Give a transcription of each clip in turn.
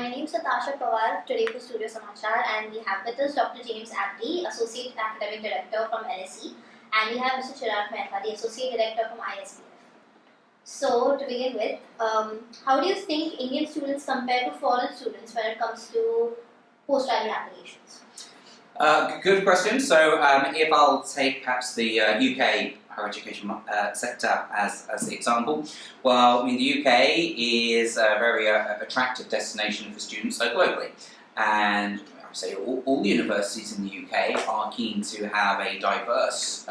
Hi, my name is Natasha Pawar, today for Studio Samachar, and we have with us Dr. James Abdey, Associate Academic Director from LSE, and we have Mr. Chirag Mehta, the Associate Director from ISBF. So, to begin with, how do you think Indian students compare to foreign students when it comes to postgraduate applications? Good question. So, if I'll take perhaps the UK higher education sector as the example, well, I mean, the UK is a very attractive destination for students globally, and I would say all universities in the UK are keen to have a diverse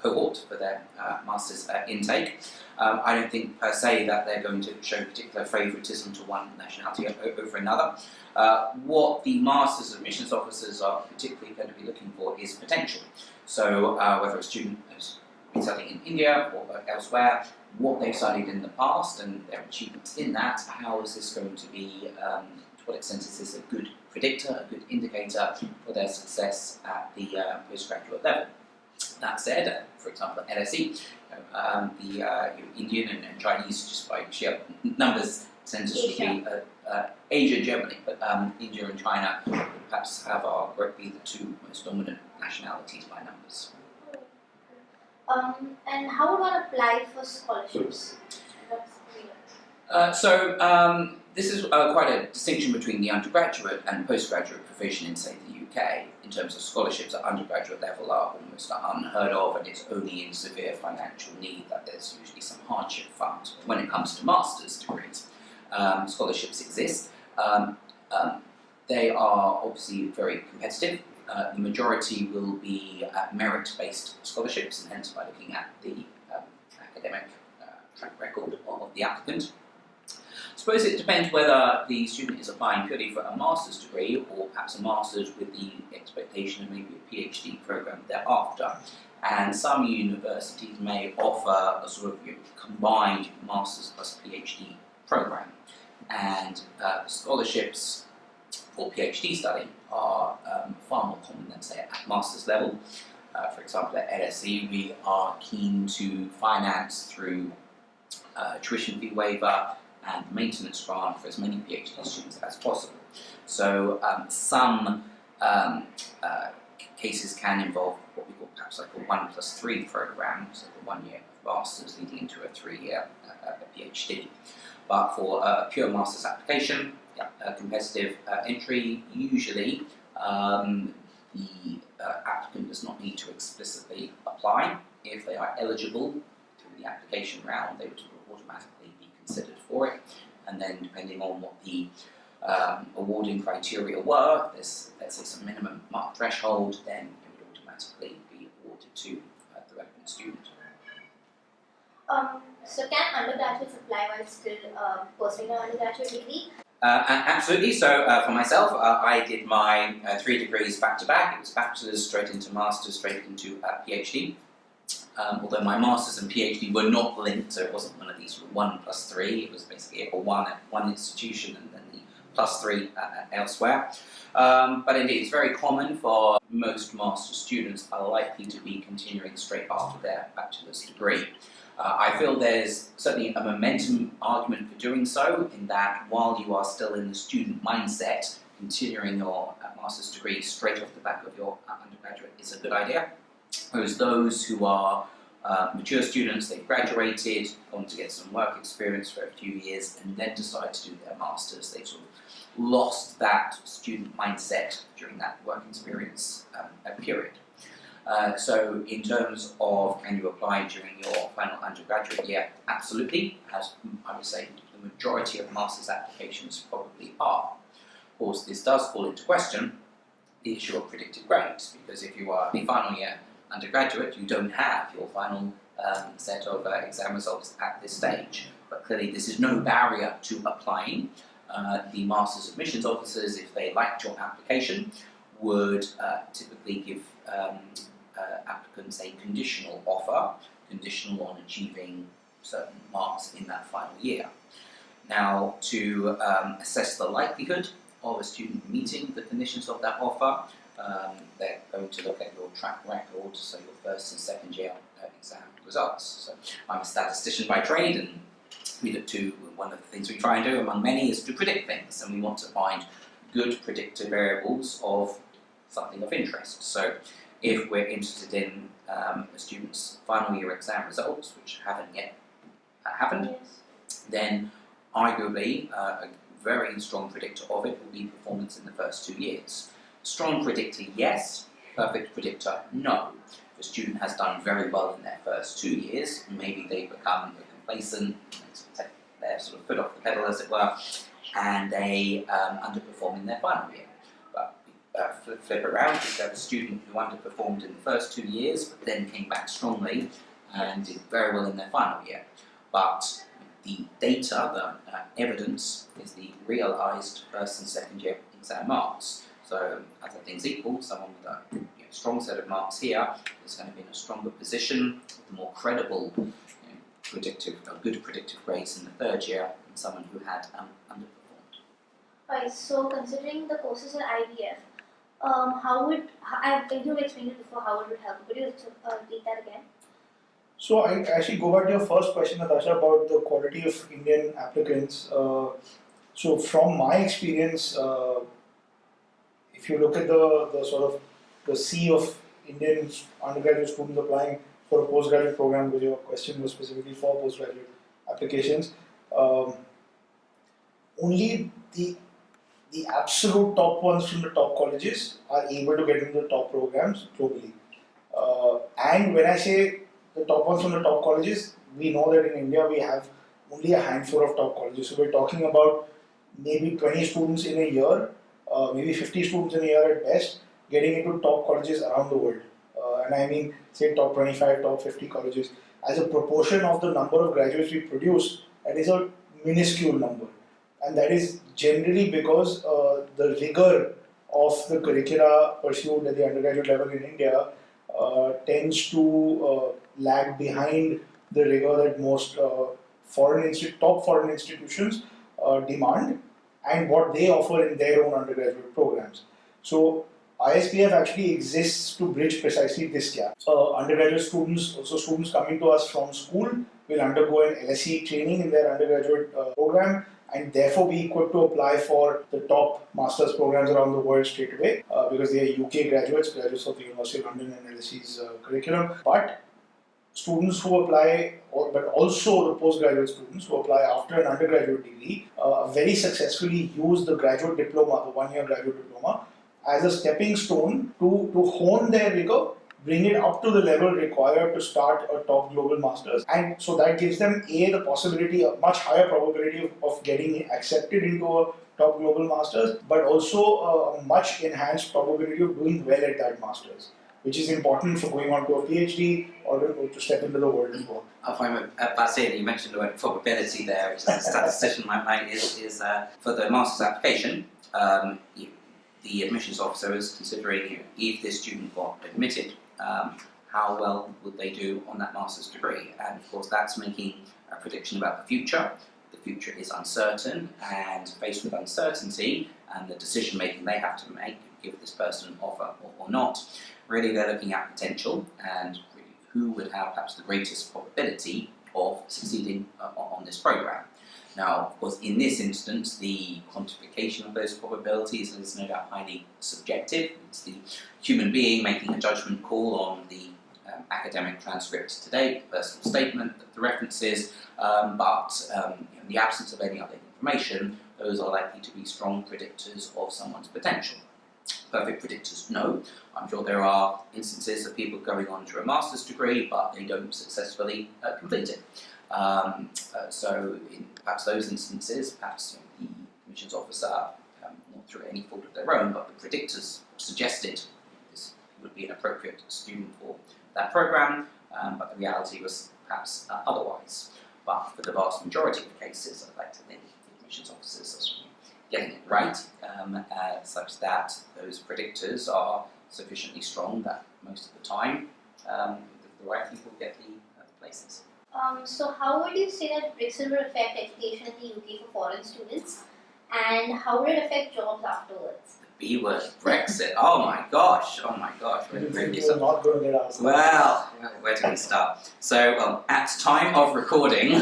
cohort for their master's intake. I don't think per se that they're going to show particular favouritism to one nationality over another. What the Masters Admissions Officers are particularly going to be looking for is potential. So whether a student has been studying in India or elsewhere, what they've studied in the past and their achievements in that, how is this going to be, to what extent is this a good predictor, a good indicator for their success at the postgraduate level. That said, for example, at LSE, the Indian and Chinese, just by sheer numbers, tends to be Asia generally, but India and China perhaps be the two most dominant nationalities by numbers. And how would one apply for scholarships? This is quite a distinction between the undergraduate and postgraduate provision in, say, the UK. In terms of scholarships at undergraduate level are almost unheard of, and it's only in severe financial need that there's usually some hardship funds. When it comes to master's degrees, scholarships exist. They are obviously very competitive. The majority will be merit-based scholarships, and hence by looking at the academic track record of the applicant. I suppose it depends whether the student is applying purely for a master's degree or perhaps a master's with the expectation of maybe a PhD program thereafter. And some universities may offer a sort of combined master's plus PhD program. And scholarships for PhD study are far more common than, say, at master's level. For example, at LSE, we are keen to finance through tuition fee waiver and maintenance grant for as many PhD students as possible. So some cases can involve what we call perhaps like a 1+3 program, so the 1 year of masters leading into a 3-year PhD. But for a pure master's application, competitive entry, usually the applicant does not need to explicitly apply. If they are eligible through the application round, they would automatically be considered for it. And then depending on what the awarding criteria were, there's, let's say, some minimum mark threshold, then it would automatically be awarded to the relevant student. So can undergraduates apply while still pursuing an undergraduate degree? Absolutely. So for myself, I did my 3 degrees back to back. It was bachelor's straight into master's, straight into PhD. Although my master's and PhD were not linked, so it wasn't one of these 1+3. It was basically a 1 at one institution and then the +3 elsewhere. But indeed, it's very common for most master's students are likely to be continuing straight after their bachelor's degree. I feel there's certainly a momentum argument for doing so, in that while you are still in the student mindset, continuing your master's degree straight off the back of your undergraduate is a good idea. Whereas those who are mature students, they've graduated, gone to get some work experience for a few years, and then decide to do their masters, they've sort of lost that student mindset during that work experience period. So in terms of can you apply during your final undergraduate year, absolutely, as I would say the majority of master's applications probably are. Of course, this does call into question the issue of predicted grades, because if you are the final year undergraduate, you don't have your final set of exam results at this stage. But clearly this is no barrier to applying. The Masters Admissions Officers, if they liked your application, would typically give applicants a conditional offer, conditional on achieving certain marks in that final year. Now, to assess the likelihood of a student meeting the conditions of that offer, they're going to look at your track record, so your first and second year exam results. So I'm a statistician by trade, and one of the things we try and do among many is to predict things, and we want to find good predictor variables of something of interest. So if we're interested in a student's final year exam results, which haven't yet happened, then arguably a very strong predictor of it will be performance in the first 2 years. Strong predictor, yes. Perfect predictor, no. If a student has done very well in their first 2 years, maybe they become complacent, take their sort of foot off the pedal, as it were, and they underperform in their final year. But flip it around, if you have a student who underperformed in the first 2 years, but then came back strongly and did very well in their final year. But the data, the evidence, is the realised first and second year exam marks. So, other things equal, someone with a strong set of marks here is going to be in a stronger position, with more credible, good predictive grades in the third year than someone who had underperformed. Right. So, considering the courses in IVF, you've explained it before how it would help. Could you repeat that again? So I actually go back to your first question, Natasha, about the quality of Indian applicants. So from my experience, if you look at the sort of the sea of Indian undergraduate students applying for a postgraduate program, because your question was specifically for postgraduate applications, only the absolute top ones from the top colleges are able to get into the top programs globally. And when I say the top ones from the top colleges, we know that in India we have only a handful of top colleges. So we're talking about maybe 20 students in a year, maybe 50 students in a year at best, getting into top colleges around the world. And I mean, say top 25, top 50 colleges. As a proportion of the number of graduates we produce, that is a minuscule number. And that is generally because the rigor of the curricula pursued at the undergraduate level in India tends to lag behind the rigor that most top foreign institutions demand and what they offer in their own undergraduate programs. So ISPF actually exists to bridge precisely this gap. Undergraduate students, also students coming to us from school, will undergo an LSE training in their undergraduate program and therefore be equipped to apply for the top master's programs around the world straight away because they are UK graduates of the University of London and LSE's curriculum. But students who apply, but also the postgraduate students who apply after an undergraduate degree, very successfully use the graduate diploma, the one-year graduate diploma, as a stepping stone to hone their rigor, bring it up to the level required to start a top global masters. And so that gives them the possibility, a much higher probability of getting accepted into a top global masters, but also a much enhanced probability of doing well at that masters, which is important for going on to a PhD or to step into the world and work. I find fascinating, you mentioned the word probability there, which as a statistician might mind is for the master's application, the admissions officer is considering if this student got admitted, how well would they do on that master's degree? And of course that's making a prediction about the future. The future is uncertain, and faced with uncertainty and the decision making they have to make, give this person an offer or not, really they're looking at potential and really who would have perhaps the greatest probability of succeeding on this program. Now, of course, in this instance, the quantification of those probabilities is no doubt highly subjective. It's the human being making a judgment call on the academic transcripts to date, the personal statement, the references, but in the absence of any other information, those are likely to be strong predictors of someone's potential. Perfect predictors, no. I'm sure there are instances of people going on to a master's degree, but they don't successfully complete it. So in perhaps those instances, perhaps the admissions officer, not through any fault of their own, but the predictors suggested this would be an appropriate student for that program, but the reality was perhaps otherwise. But for the vast majority of cases, I'd like to think the admissions officers are getting it right, such that those predictors are sufficiently strong that most of the time the right people get the places. So how would you say that Brexit will affect education in the UK for foreign students, and how will it affect jobs afterwards? The B word, Brexit. Oh my gosh. You're not going to get asked. Well, where do we start? So, at time of recording,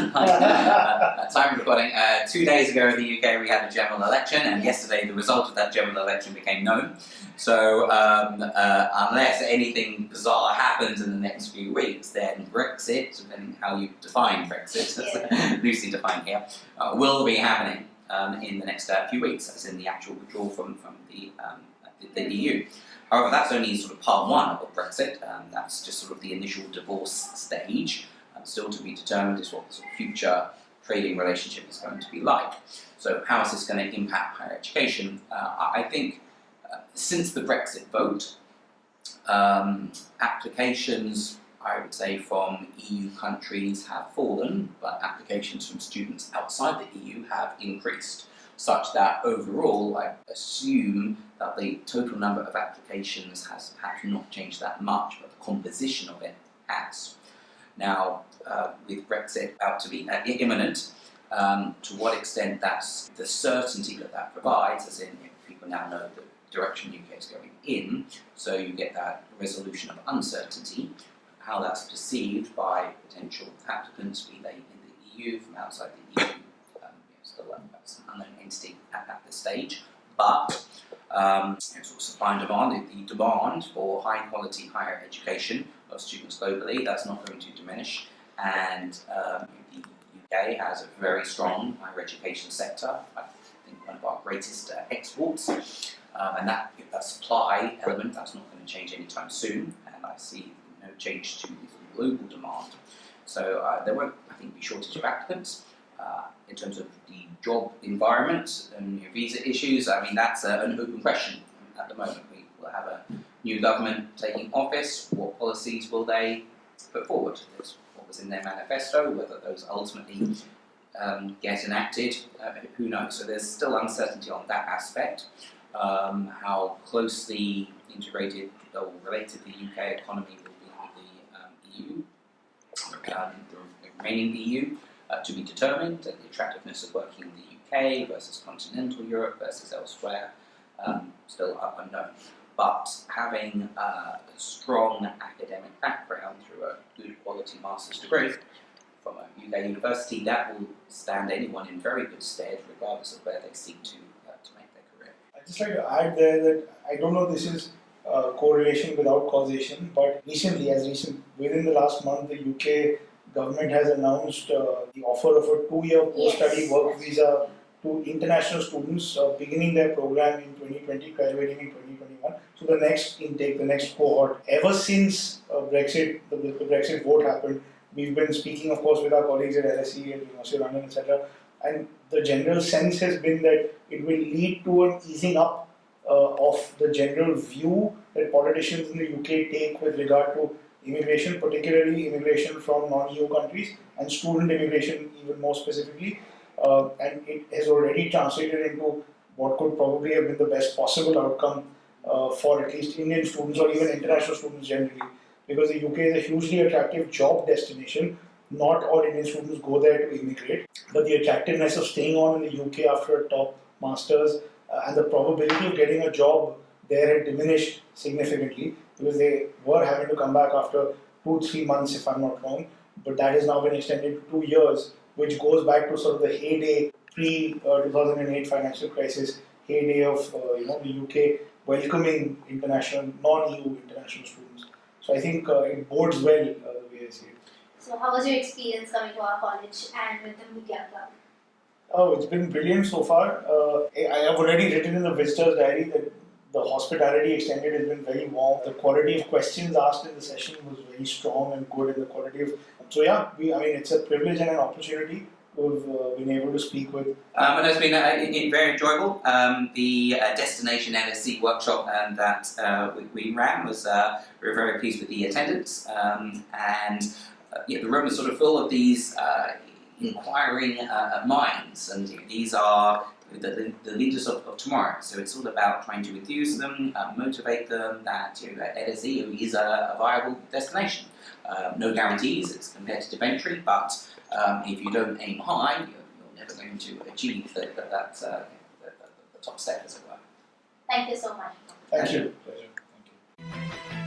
Time recording. 2 days ago in the UK we had a general election, and yesterday the result of that general election became known. So unless anything bizarre happens in the next few weeks, then Brexit, depending how you define Brexit, loosely defined here, will be happening in the next few weeks, as in the actual withdrawal from the EU. However, that's only sort of part one of Brexit. That's just sort of the initial divorce stage. Still to be determined is what the sort of future trading relationship is going to be like. So how is this going to impact higher education? I think since the Brexit vote, applications, I would say, from EU countries have fallen, but applications from students outside the EU have increased, such that overall I assume that the total number of applications has perhaps not changed that much, but the composition of it has. Now, with Brexit about to be imminent, to what extent that's the certainty that provides, as in people now know the direction UK is going in, so you get that resolution of uncertainty, how that's perceived by potential applicants, be they in the EU, from outside the EU, still that's an unknown entity at this stage, but sort of supply and demand, the demand for high quality higher education of students globally, that's not going to diminish, and the UK has a very strong higher education sector, I think one of our greatest exports, and that supply element, that's not going to change anytime soon, and I see no change to the global demand. So there won't, I think, be shortage of applicants. In terms of the job environment and visa issues, I mean, that's an open question at the moment. We will have a new government taking office. What policies will they put forward? That's what was in their manifesto. Whether those ultimately get enacted, who knows? So there's still uncertainty on that aspect. How closely integrated or related the UK economy will be with the EU, the remaining EU. To be determined, and the attractiveness of working in the UK versus continental Europe versus elsewhere, still unknown. But having a strong academic background through a good quality master's degree from a UK university, that will stand anyone in very good stead, regardless of where they seek to make their career. I'd just like to add there that I don't know if this is correlation without causation, but within the last month, the UK government has announced the offer of a 2-year post-study work visa to international students beginning their program in 2020, graduating in 2021. So the next intake, the next cohort, ever since Brexit, the Brexit vote happened, we've been speaking, of course, with our colleagues at LSE and University of London, etc. And the general sense has been that it will lead to an easing up of the general view that politicians in the UK take with regard to immigration, particularly immigration from non-EU countries, and student immigration even more specifically. And it has already translated into what could probably have been the best possible outcome for at least Indian students or even international students generally. Because the UK is a hugely attractive job destination. Not all Indian students go there to immigrate, but the attractiveness of staying on in the UK after a top master's and the probability of getting a job there had diminished significantly, because they were having to come back after 2-3 months, if I'm not wrong, but that has now been extended to 2 years, which goes back to sort of the heyday pre-2008 financial crisis, heyday of the UK welcoming international, non-EU international students. So I think it bodes well the way I see it. So how was your experience coming to our college and with the media club? Oh, it's been brilliant so far. I have already written in the visitor's diary that the hospitality extended has been very warm. The quality of questions asked in the session was very strong and good, and the quality of... So yeah, it's a privilege and an opportunity to have been able to speak with. And it's been very enjoyable. The Destination LSE workshop that we ran was, we were very pleased with the attendance, and the room was sort of full of these inquiring minds, and these are the leaders of tomorrow. So it's all about trying to enthuse them, motivate them that LSE is a viable destination. No guarantees, it's competitive entry, but if you don't aim high, you're never going to achieve the top step, as it were. Thank you so much. Thank you. Pleasure. Thank you.